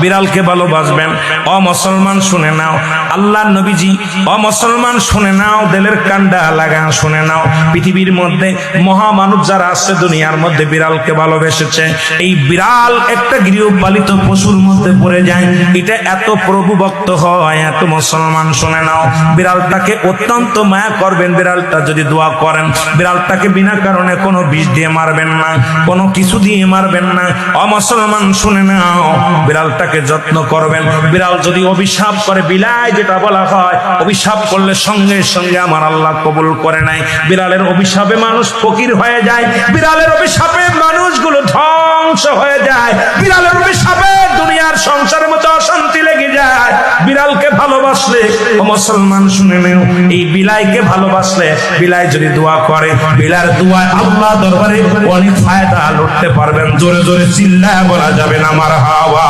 বিড়ালকে ভালোবাসবেন। ও মুসলমান শুনে নাও, আল্লাহর নবীজি, ও মুসলমান শুনে নাও, দিলের কান্ডা লাগা শুনে নাও, পৃথিবীর মধ্যে মহামানব যারা আছে দুনিয়ার মধ্যে বিড়ালকে ভালোবেসেছে। এই বিড়াল একটা গৃহপালিত পশুর মধ্যে পড়ে যায়, এটা এত প্রভুভক্ত হয়, এত মুসলমান শুনে নাও, বিড়ালটাকে অত্যন্ত মায়া করবেন। বিড়ালটা যদি দোয়া করেন, বিড়ালটাকে বিনা কারণে কোনো বিষ দিয়ে মারবেন না, কোনো কিছু দিয়ে মারবেন না। ও মুসলমান শুনে নাও, বিড়ালটাকে যত্ন করবেন। বিড়াল যদি অভিশাপ করে, বিলাই যেটা বলা হয়, অভিশাপ করলে সঙ্গে সঙ্গে আমার আল্লাহ কবুল করে নাই। বিড়ালের অভিশাপে মানুষ ফকির হয়ে যায়, বিড়ালের অভিশাপে মানুষগুলো ধ্বংস হয়ে যায়, বিড়ালের অভিশাপে দুনিয়ার সংসারের মতো অশান্তি লেগে যায়। বিড়ালকে ভালোবাসলে, ও মুসলমান শুনে নেও, এই বিলাইকে ভালোবাসলে, বিলাই যদি দোয়া করে, বিলার দোয়ায় আল্লাহ দরবারে অনেক ফায়দা লুটতে পারবেন। জোরে জোরে চিল্লায় বলা যাবে না মারহাবা।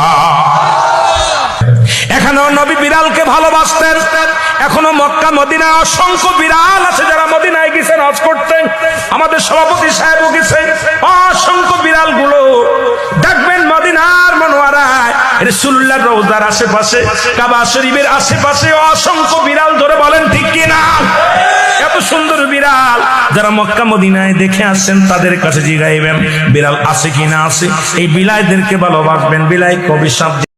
এখানেও নবী বিড়ালকে ভালোবাসতেন। এখনো মক্কা মদিনা অসংখ্য বিড়াল আছে যারা মদিনায় গেছেন হজ করতে, আমাদের সভাপতি সাহেবও গেছে। অসংখ্য বিড়াল গুলো দেখবেন মদিনার মনোয়ারায়, রাসূলুল্লাহর রওজার আশেপাশে, কাবা শরীফের আশেপাশে অসংখ্য বিড়াল। ধরে বলেন ঠিক কিনা? এত সুন্দর বিড়াল যারা মক্কা মদিনায় দেখে আসছেন তাদের কাছে জিগাইবেন বিড়াল আছে কিনা আছে। এই বিলাইদেরকে ভালোবাসবেন। বিলাই কবি শব্দ